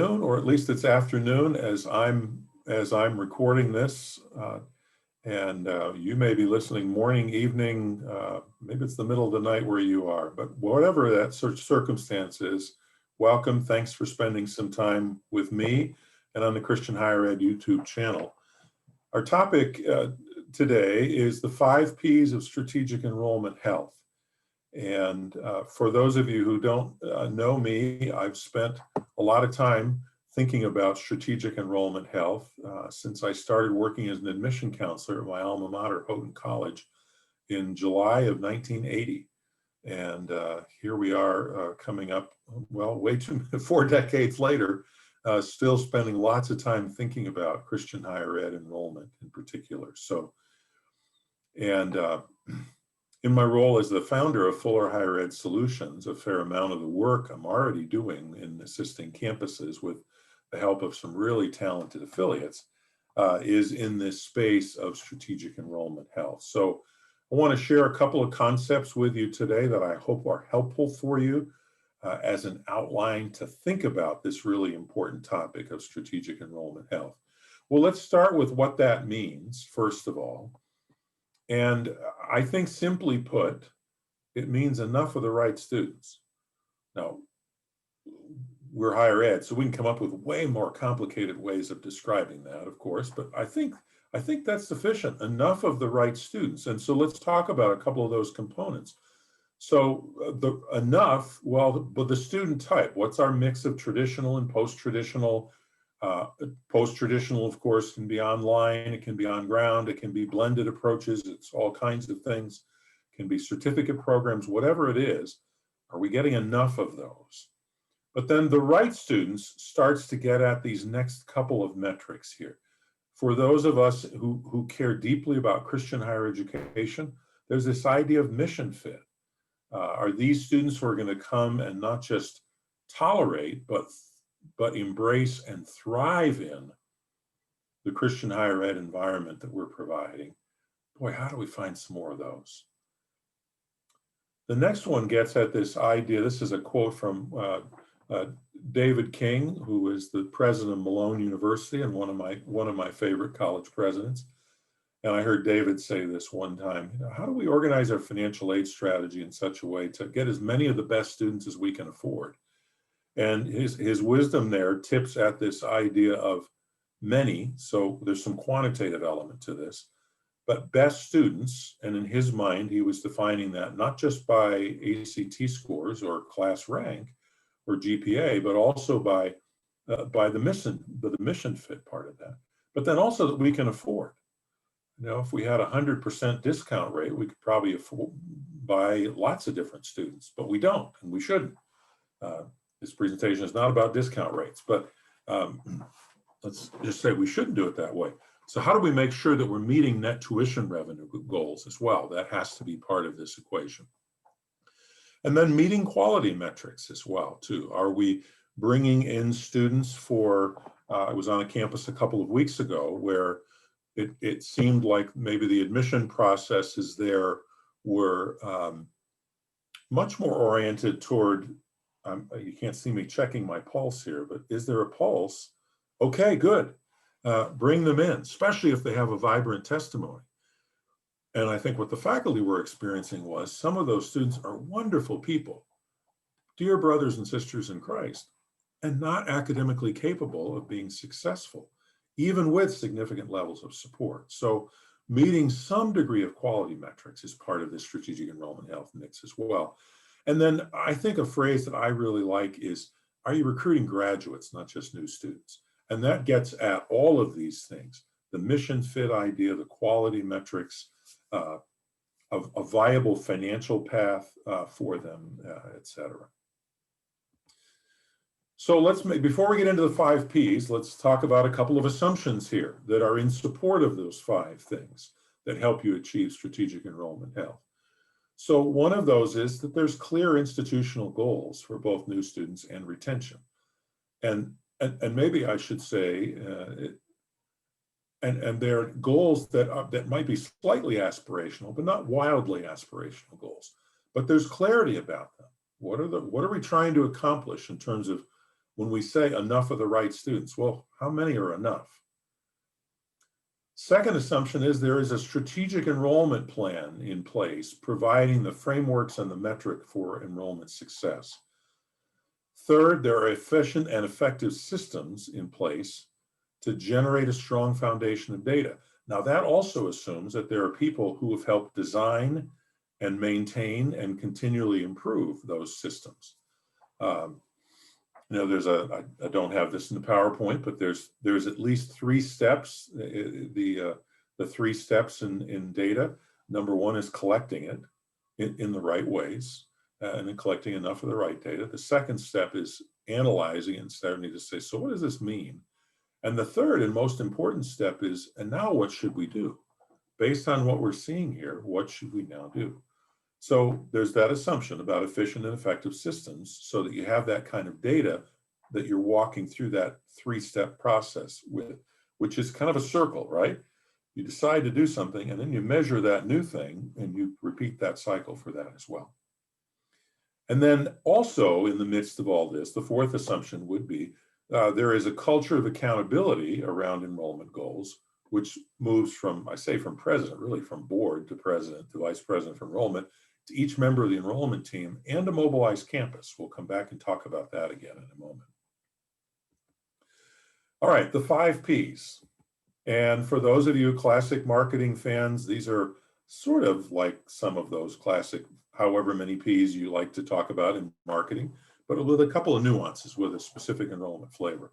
or at least it's afternoon as I'm recording this, and you may be listening morning, evening, maybe it's the middle of the night where you are, but whatever that circumstance is, welcome. Thanks for spending some time with me and on the Christian Higher Ed YouTube channel. Our topic today is the 5 Ps of strategic enrollment health. And for those of you who don't know me, I've spent a lot of time thinking about strategic enrollment health since I started working as an admission counselor at my alma mater, Houghton College, in July of 1980. And here we are coming up, well, 4 decades later, still spending lots of time thinking about Christian higher ed enrollment in particular. So, and in my role as the founder of Fuller Higher Ed Solutions, a fair amount of the work I'm already doing in assisting campuses with the help of some really talented affiliates is in this space of strategic enrollment health. So I want to share a couple of concepts with you today that I hope are helpful for you as an outline to think about this really important topic of strategic enrollment health. Well, let's start with what that means, first of all. And I think simply put, it means enough of the right students. Now, we're higher ed, so we can come up with way more complicated ways of describing that, of course, but I think that's sufficient, enough of the right students. And so let's talk about a couple of those components. So enough, well, but the student type, what's our mix of traditional and post-traditional? Post-traditional, of course, can be online, it can be on ground, it can be blended approaches, it's all kinds of things, it can be certificate programs, whatever it is. Are we getting enough of those? But then the right students starts to get at these next couple of metrics here. For those of us who care deeply about Christian higher education, there's this idea of mission fit. Are these students who are going to come and not just tolerate, but embrace and thrive in the Christian higher ed environment that we're providing? Boy, how do we find some more of those? The next one gets at this idea. This is a quote from David King, who is the president of Malone University and one of my favorite college presidents. And I heard David say this one time, how do we organize our financial aid strategy in such a way to get as many of the best students as we can afford? And his wisdom there tips at this idea of many, so there's some quantitative element to this, but best students, and in his mind, he was defining that not just by ACT scores or class rank or GPA, but also by the mission fit part of that, but then also that we can afford. You know, if we had 100% discount rate, we could probably buy lots of different students, but we don't, and we shouldn't. This presentation is not about discount rates, but let's just say we shouldn't do it that way. So how do we make sure that we're meeting net tuition revenue goals as well? That has to be part of this equation. And then meeting quality metrics as well, too. Are we bringing in students for, I was on a campus a couple of weeks ago where it seemed like maybe the admission processes there were much more oriented toward, you can't see me checking my pulse here, but is there a pulse? Okay, good. Bring them in, especially if they have a vibrant testimony. And I think what the faculty were experiencing was some of those students are wonderful people, dear brothers and sisters in Christ, and not academically capable of being successful, even with significant levels of support. So meeting some degree of quality metrics is part of this strategic enrollment health mix as well. And then I think a phrase that I really like is, are you recruiting graduates, not just new students? And that gets at all of these things, the mission fit idea, the quality metrics, a viable financial path for them, et cetera. So before we get into the 5 Ps, let's talk about a couple of assumptions here that are in support of those 5 things that help you achieve strategic enrollment health. So one of those is that there's clear institutional goals for both new students and retention. And maybe I should say, and they're goals that might be slightly aspirational, but not wildly aspirational goals. But there's clarity about them. What are we trying to accomplish in terms of when we say enough of the right students, well, how many are enough? Second assumption is there is a strategic enrollment plan in place, providing the frameworks and the metric for enrollment success. Third, there are efficient and effective systems in place to generate a strong foundation of data. Now, that also assumes that there are people who have helped design and maintain and continually improve those systems. I don't have this in the PowerPoint, but there's at least 3 steps, the 3 steps in data. Number 1 is collecting it in the right ways, and then collecting enough of the right data. The second step is analyzing it and starting to say, so what does this mean? And the third and most important step is, and now what should we do? Based on what we're seeing here, what should we now do? So there's that assumption about efficient and effective systems so that you have that kind of data that you're walking through that 3-step process with, which is kind of a circle, right? You decide to do something and then you measure that new thing and you repeat that cycle for that as well. And then also in the midst of all this, the fourth assumption would be there is a culture of accountability around enrollment goals, which moves from, I say from president, really from board to president to vice president for enrollment, to each member of the enrollment team and a mobilized campus. We'll come back and talk about that again in a moment. All right, the 5 Ps. And for those of you classic marketing fans, these are sort of like some of those classic, however many Ps you like to talk about in marketing, but with a couple of nuances with a specific enrollment flavor.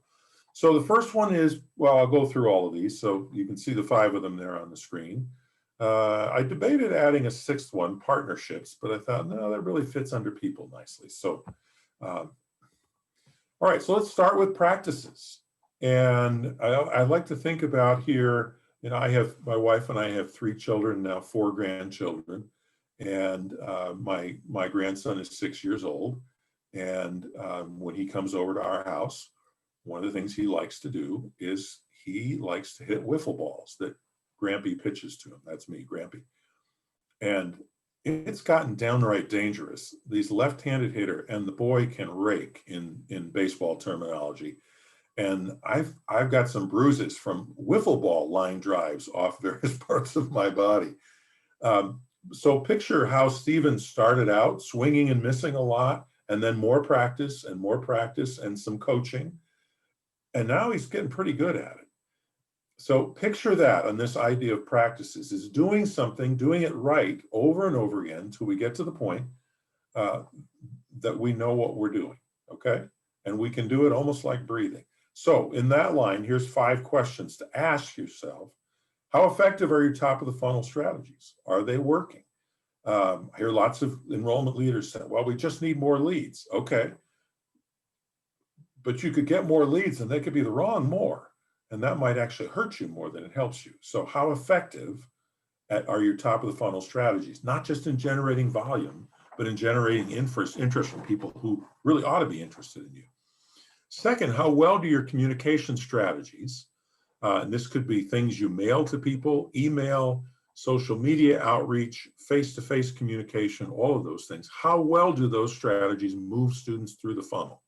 So the first one is, well, I'll go through all of these so you can see the 5 of them there on the screen. I debated adding a 6th one, partnerships, but I thought, no, that really fits under people nicely. So, all right, so let's start with practices. And I like to think about here, my wife and I have 3 children now, 4 grandchildren, and my grandson is 6 years old. And when he comes over to our house, one of the things he likes to do is he likes to hit wiffle balls that Grampy pitches to him. That's me, Grampy. And it's gotten downright dangerous. These left-handed hitter, and the boy can rake in baseball terminology. And I've got some bruises from wiffle ball line drives off various parts of my body. So picture how Steven started out swinging and missing a lot, and then more practice and some coaching. And now he's getting pretty good at it. So picture that on this idea of practices is doing something, doing it right over and over again until we get to the point that we know what we're doing, okay? And we can do it almost like breathing. So in that line, here's 5 questions to ask yourself. How effective are your top of the funnel strategies? Are they working? I hear lots of enrollment leaders say, well, we just need more leads. Okay. But you could get more leads and they could be the wrong more. And that might actually hurt you more than it helps you. So how effective are your top of the funnel strategies? Not just in generating volume, but in generating interest from people who really ought to be interested in you. Second, how well do your communication strategies, and this could be things you mail to people, email, social media outreach, face-to-face communication, all of those things. How well do those strategies move students through the funnel?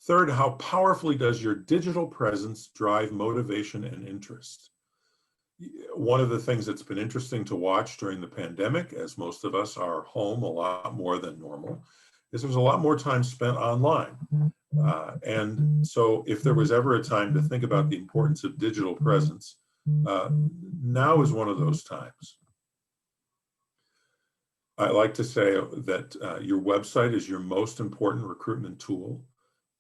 Third, how powerfully does your digital presence drive motivation and interest? One of the things that's been interesting to watch during the pandemic, as most of us are home a lot more than normal, is there's a lot more time spent online. And so if there was ever a time to think about the importance of digital presence, now is one of those times. I like to say that your website is your most important recruitment tool.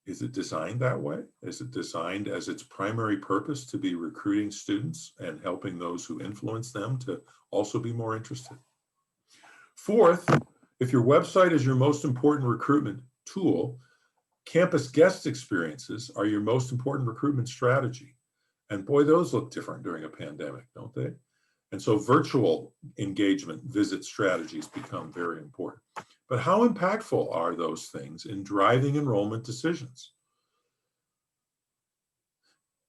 Is it designed that way? Is it designed as its primary purpose to be recruiting students and helping those who influence them to also be more interested? Fourth, if your website is your most important recruitment tool, campus guest experiences are your most important recruitment strategy. And boy, those look different during a pandemic, don't they? And so virtual engagement visit strategies become very important. But how impactful are those things in driving enrollment decisions?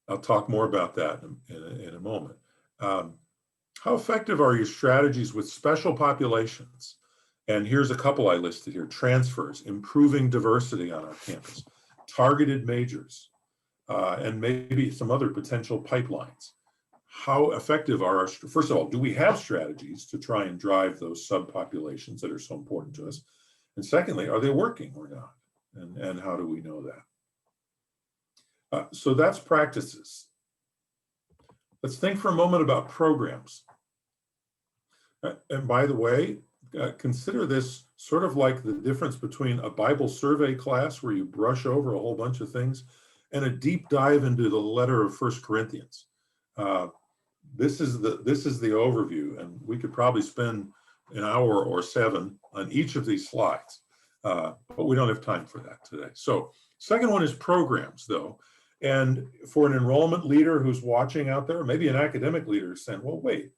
I'll talk more about that in a moment. How effective are your strategies with special populations? And here's a couple I listed here: transfers, improving diversity on our campus, targeted majors, and maybe some other potential pipelines. How effective are our, first of all, do we have strategies to try and drive those subpopulations that are so important to us? And secondly, are they working or not? And how do we know that? So that's practices. Let's think for a moment about programs. And by the way, consider this sort of like the difference between a Bible survey class where you brush over a whole bunch of things and a deep dive into the letter of 1 Corinthians. This is the overview, and we could probably spend an hour or 7 on each of these slides, but we don't have time for that today. So second one is programs, though. And for an enrollment leader who's watching out there, maybe an academic leader saying, well, wait,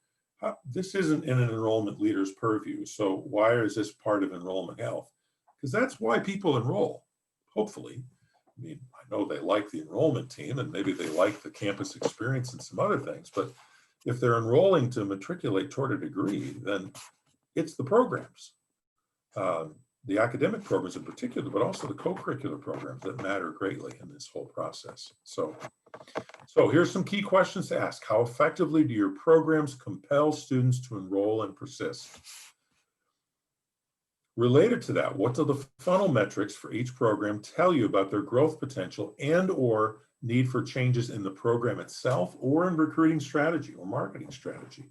this isn't in an enrollment leader's purview, so why is this part of enrollment health? Because that's why people enroll, hopefully. I mean, I know they like the enrollment team and maybe they like the campus experience and some other things, but if they're enrolling to matriculate toward a degree, then it's the programs, the academic programs in particular, but also the co-curricular programs that matter greatly in this whole process. So here's some key questions to ask. How effectively do your programs compel students to enroll and persist? Related to that, what do the funnel metrics for each program tell you about their growth potential and or need for changes in the program itself or in recruiting strategy or marketing strategy?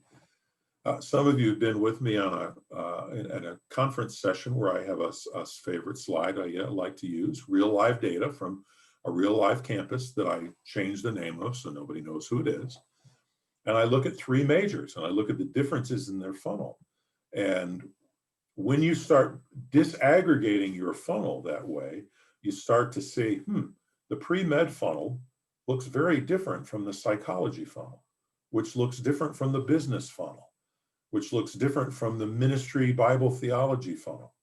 Some of you have been with me on a conference session where I have a favorite slide I like to use, real live data from a real live campus that I changed the name of so nobody knows who it is. And I look at 3 majors and I look at the differences in their funnel. And when you start disaggregating your funnel that way, you start to see, the pre-med funnel looks very different from the psychology funnel, which looks different from the business funnel, which looks different from the ministry Bible theology funnel.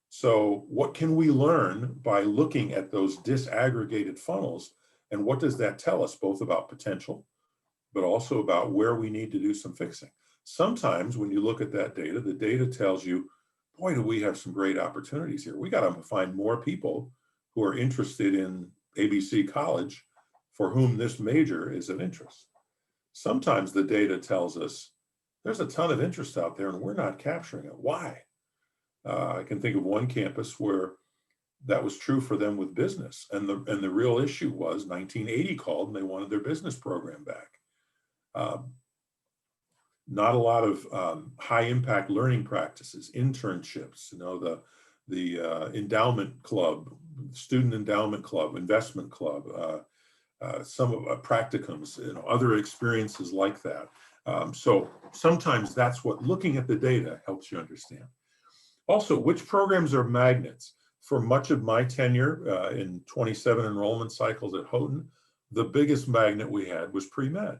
So what can we learn by looking at those disaggregated funnels? And what does that tell us both about potential, but also about where we need to do some fixing? Sometimes when you look at that data, the data tells you, boy, do we have some great opportunities here. We got to find more people who are interested in ABC College for whom this major is of interest. Sometimes the data tells us there's a ton of interest out there and we're not capturing it. Why? I can think of one campus where that was true for them with business. And the real issue was 1980 called and they wanted their business program back. Not a lot of high impact learning practices, internships, the endowment club, student endowment club, investment club, some of practicums, other experiences like that. So sometimes that's what looking at the data helps you understand. Also, which programs are magnets? For much of my tenure in 27 enrollment cycles at Houghton, the biggest magnet we had was pre-med.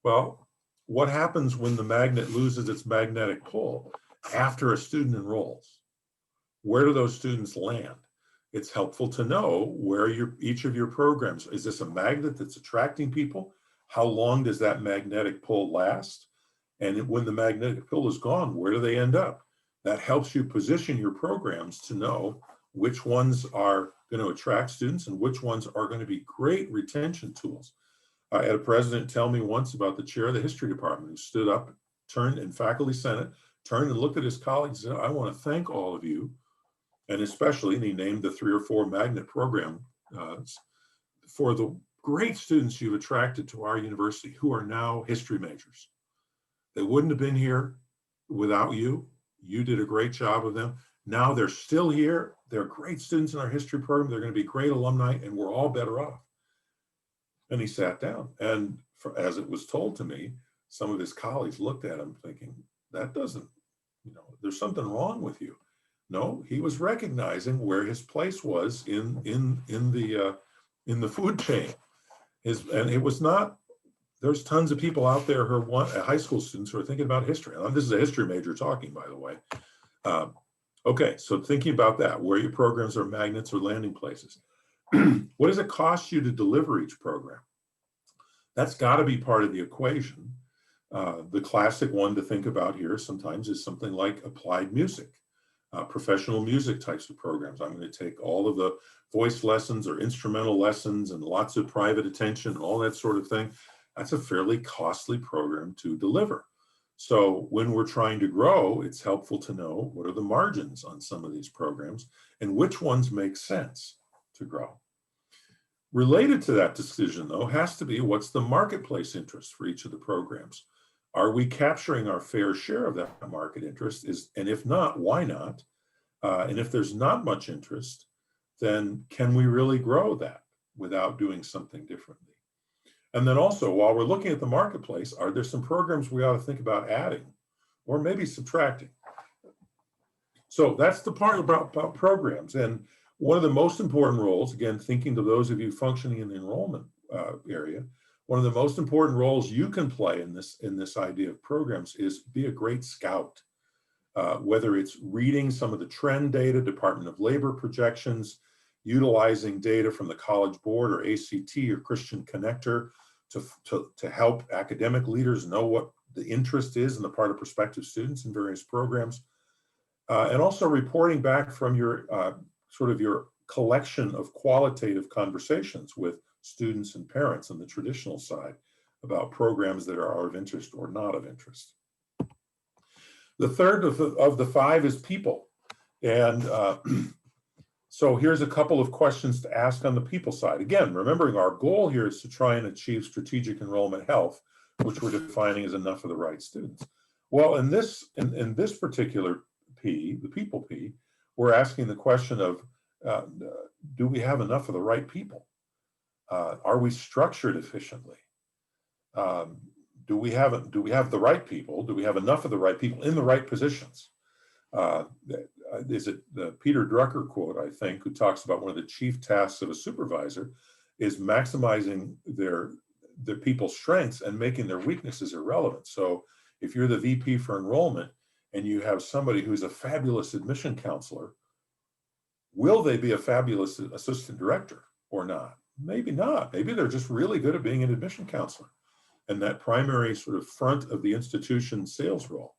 Well, what happens when the magnet loses its magnetic pull after a student enrolls? Where do those students land? It's helpful to know where each of your programs, is this a magnet that's attracting people? How long does that magnetic pull last? And when the magnetic pull is gone, where do they end up? That helps you position your programs to know which ones are going to attract students and which ones are going to be great retention tools. I had a president tell me once about the chair of the history department who stood up, turned in faculty senate, turned and looked at his colleagues and said, I want to thank all of you, and especially, and he named the 3 or 4 magnet program for the great students you've attracted to our university who are now history majors. They wouldn't have been here without you. You did a great job of them. Now they're still here. They're great students in our history program. They're going to be great alumni and we're all better off. And he sat down and as it was told to me, some of his colleagues looked at him thinking, that doesn't, there's something wrong with you. No, he was recognizing where his place was in the food chain. And it was not, there's tons of people out there who are high school students who are thinking about history. And this is a history major talking, by the way. Okay, so thinking about that, where your programs are magnets or landing places. What does it cost you to deliver each program? That's got to be part of the equation. The classic one to think about here sometimes is something like applied music. Professional music types of programs. I'm going to take all of the voice lessons or instrumental lessons and lots of private attention and all that sort of thing. That's a fairly costly program to deliver. So when we're trying to grow, it's helpful to know what are the margins on some of these programs and which ones make sense to grow. Related to that decision, though, has to be what's the marketplace interest for each of the programs. Are we capturing our fair share of that market interest? And if not, why not? And if there's not much interest, then can we really grow that without doing something differently? And then also, while we're looking at the marketplace, are there some programs we ought to think about adding or maybe subtracting? So that's the part about programs. And one of the most important roles, again, thinking to those of you functioning in the enrollment area, one of the most important roles you can play in this idea of programs is be a great scout. Whether it's reading some of the trend data, Department of Labor projections, utilizing data from the College Board or ACT or Christian Connector to help academic leaders know what the interest is on the part of prospective students in various programs, and also reporting back from your sort of your collection of qualitative conversations with students and parents on the traditional side about programs that are of interest or not of interest. The third of the five is people. And so here's a couple of questions to ask on the people side. Again, remembering our goal here is to try and achieve strategic enrollment health, which we're defining as enough of the right students. Well, in this particular P, the people P, we're asking the question of, do we have enough of the right people? Are we structured efficiently? Do we have the right people? Do we have enough of the right people in the right positions? Is it the Peter Drucker quote, I think, who talks about one of the chief tasks of a supervisor is maximizing their people's strengths and making their weaknesses irrelevant. So if you're the VP for enrollment and you have somebody who's a fabulous admission counselor, will they be a fabulous assistant director or not? Maybe not. Maybe they're just really good at being an admission counselor and that primary sort of front of the institution sales role.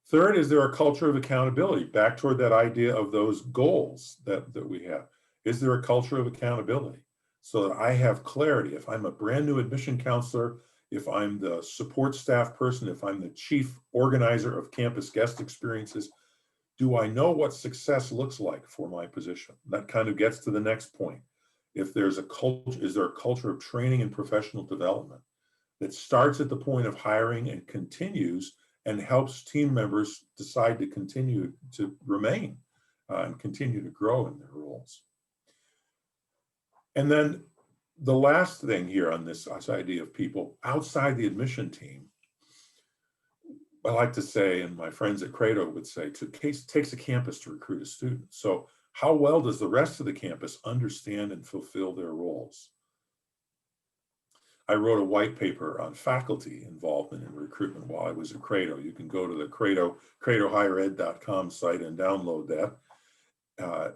Third, is there a culture of accountability? Back toward that idea of those goals that we have. Is there a culture of accountability so that I have clarity? If I'm a brand new admission counselor, if I'm the support staff person, if I'm the chief organizer of campus guest experiences, do I know what success looks like for my position? That kind of gets to the next point. If there's a culture, is there a culture of training and professional development that starts at the point of hiring and continues and helps team members decide to continue to remain and continue to grow in their roles? And then the last thing here on this idea of people outside the admission team, I like to say, and my friends at Credo would say, it takes a campus to recruit a student. So how well does the rest of the campus understand and fulfill their roles? I wrote a white paper on faculty involvement in recruitment while I was at Credo. You can go to the credohighered.com site and download that.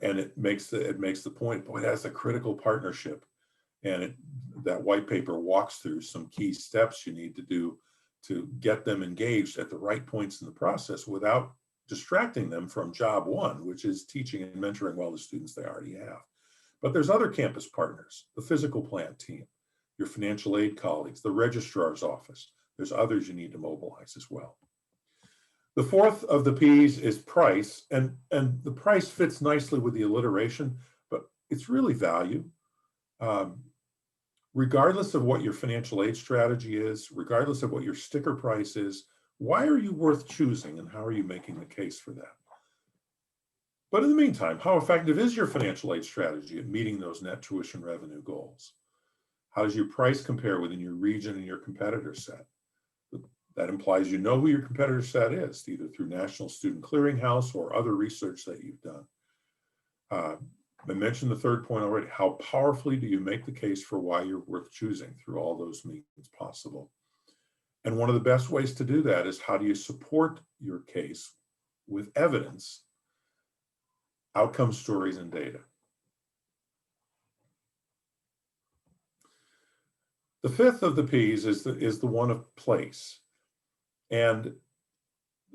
And it makes the point, boy, that's a critical partnership. And that white paper walks through some key steps you need to do to get them engaged at the right points in the process without distracting them from job one, which is teaching and mentoring well the students they already have. But there's other campus partners, the physical plant team, your financial aid colleagues, the registrar's office. There's others you need to mobilize as well. The fourth of the P's is price, and the price fits nicely with the alliteration, but it's really value. Regardless of what your financial aid strategy is, regardless of what your sticker price is, why are you worth choosing and how are you making the case for that? But in the meantime, how effective is your financial aid strategy at meeting those net tuition revenue goals? How does your price compare within your region and your competitor set? That implies you know who your competitor set is, either through National Student Clearinghouse or other research that you've done. I mentioned the third point already. How powerfully do you make the case for why you're worth choosing through all those means possible? And one of the best ways to do that is how do you support your case with evidence, outcome stories, and data? The fifth of the P's is the one of place. And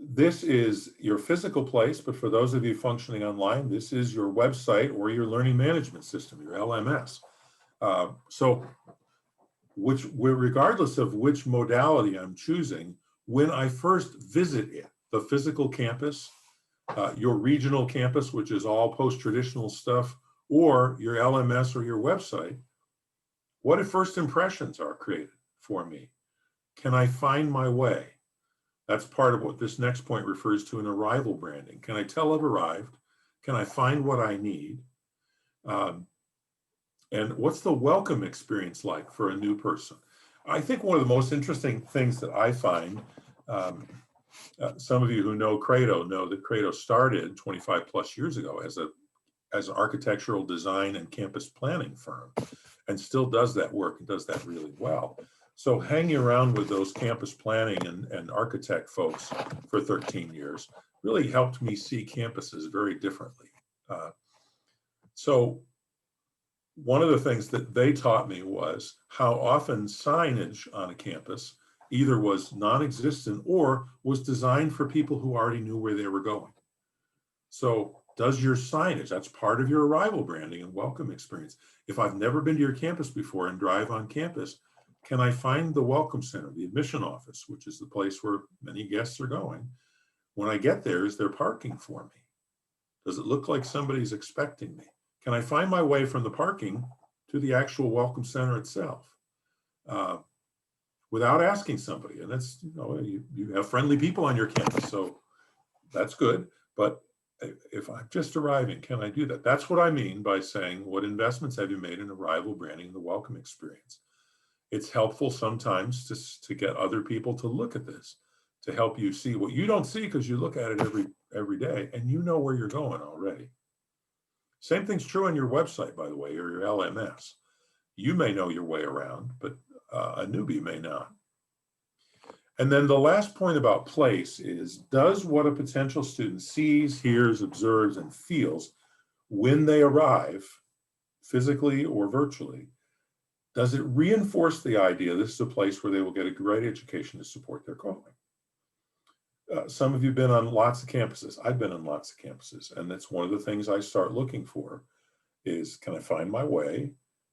this is your physical place, but for those of you functioning online, this is your website or your learning management system, your LMS. So regardless of which modality I'm choosing, when I first visit it, the physical campus, your regional campus, which is all post-traditional stuff, or your LMS or your website, what if first impressions are created for me? Can I find my way? That's part of what this next point refers to in arrival branding. Can I tell I've arrived? Can I find what I need? And what's the welcome experience like for a new person? I think one of the most interesting things that I find, some of you who know Credo know that Credo started 25 plus years ago as an architectural design and campus planning firm, and still does that work and does that really well. So hanging around with those campus planning and architect folks for 13 years really helped me see campuses very differently. So one of the things that they taught me was how often signage on a campus either was non-existent or was designed for people who already knew where they were going. So does your signage, that's part of your arrival branding and welcome experience. If I've never been to your campus before and drive on campus, can I find the welcome center, the admission office, which is the place where many guests are going? When I get there, is there parking for me? Does it look like somebody's expecting me? Can I find my way from the parking to the actual welcome center itself without asking somebody? And that's, you have friendly people on your campus, so that's good. But if I'm just arriving, can I do that? That's what I mean by saying, what investments have you made in arrival branding and the welcome experience? It's helpful sometimes to get other people to look at this, to help you see what you don't see because you look at it every day and you know where you're going already. Same thing's true on your website, by the way, or your LMS. You may know your way around, but a newbie may not. And then the last point about place is, does what a potential student sees, hears, observes, and feels when they arrive, physically or virtually, does it reinforce the idea this is a place where they will get a great education to support their calling? Some of you have been on lots of campuses. I've been on lots of campuses, and that's one of the things I start looking for is, can I find my way?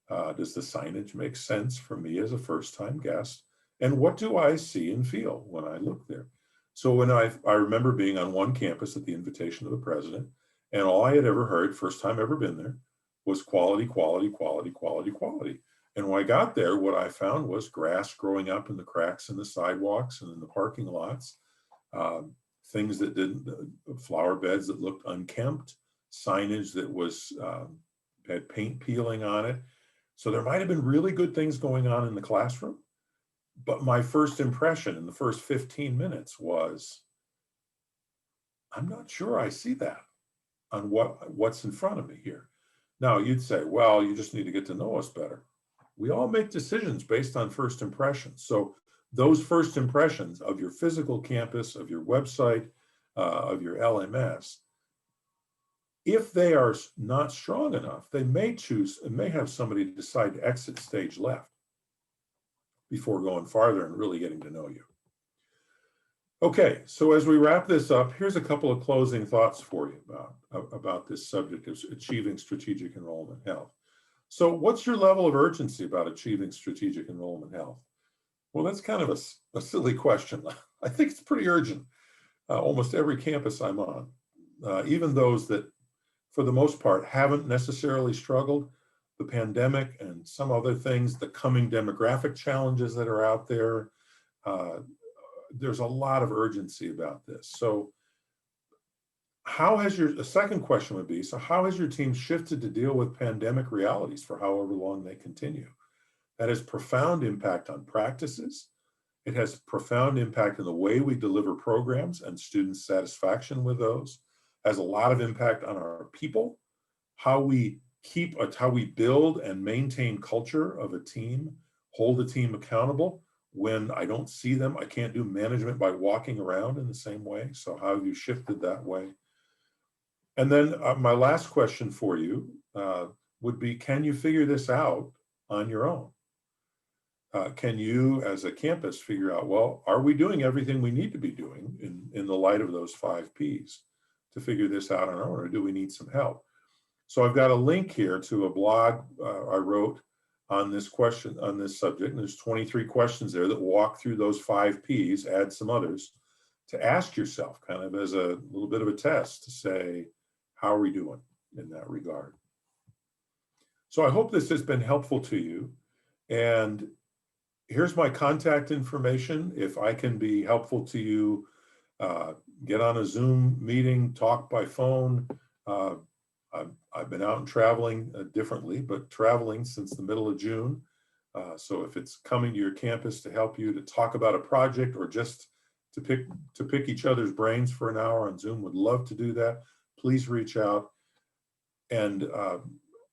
Does the signage make sense for me as a first-time guest? And what do I see and feel when I look there? So when I remember being on one campus at the invitation of the president, and all I had ever heard, first time ever been there, was quality, quality, quality, quality, quality. And when I got there, what I found was grass growing up in the cracks in the sidewalks and in the parking lots, things that didn't, flower beds that looked unkempt, signage that was had paint peeling on it. So there might have been really good things going on in the classroom, but my first impression in the first 15 minutes was, I'm not sure I see that on what's in front of me here. Now you'd say, well, you just need to get to know us better. We all make decisions based on first impressions. So those first impressions of your physical campus, of your website, of your LMS, if they are not strong enough, they may have somebody decide to exit stage left before going farther and really getting to know you. Okay, so as we wrap this up, here's a couple of closing thoughts for you about this subject of achieving strategic enrollment health. So what's your level of urgency about achieving strategic enrollment health? Well, that's kind of a silly question. I think it's pretty urgent. Almost every campus I'm on, even those that for the most part haven't necessarily struggled, the pandemic and some other things, the coming demographic challenges that are out there, there's a lot of urgency about this. So the second question would be, so how has your team shifted to deal with pandemic realities for however long they continue? That has profound impact on practices. It has profound impact on the way we deliver programs and student satisfaction with those. Has a lot of impact on our people, how we build and maintain culture of a team, hold a team accountable. When I don't see them, I can't do management by walking around in the same way. So how have you shifted that way? And then my last question for you would be, can you figure this out on your own? can you as a campus figure out, well, are we doing everything we need to be doing in the light of those 5 Ps to figure this out on our own, or do we need some help? So I've got a link here to a blog I wrote on this question, on this subject, and there's 23 questions there that walk through those 5 Ps, add some others, to ask yourself kind of as a little bit of a test to say, how are we doing in that regard? So I hope this has been helpful to you. And here's my contact information. If I can be helpful to you, get on a Zoom meeting, talk by phone. I've been out and traveling differently, but traveling since the middle of June. So if it's coming to your campus to help you to talk about a project or just to pick each other's brains for an hour on Zoom, would love to do that. Please reach out, and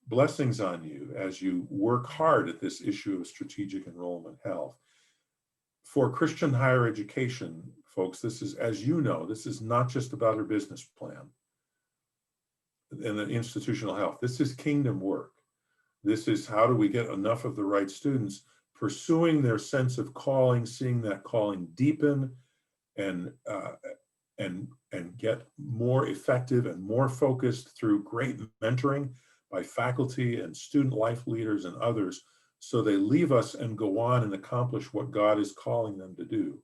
blessings on you as you work hard at this issue of strategic enrollment health. For Christian higher education, folks, this is, as you know, this is not just about our business plan and the institutional health. This is kingdom work. This is how do we get enough of the right students pursuing their sense of calling, seeing that calling deepen, and get more effective and more focused through great mentoring by faculty and student life leaders and others, so they leave us and go on and accomplish what God is calling them to do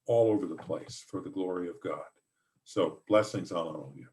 all over the place for the glory of God. So blessings on all of you.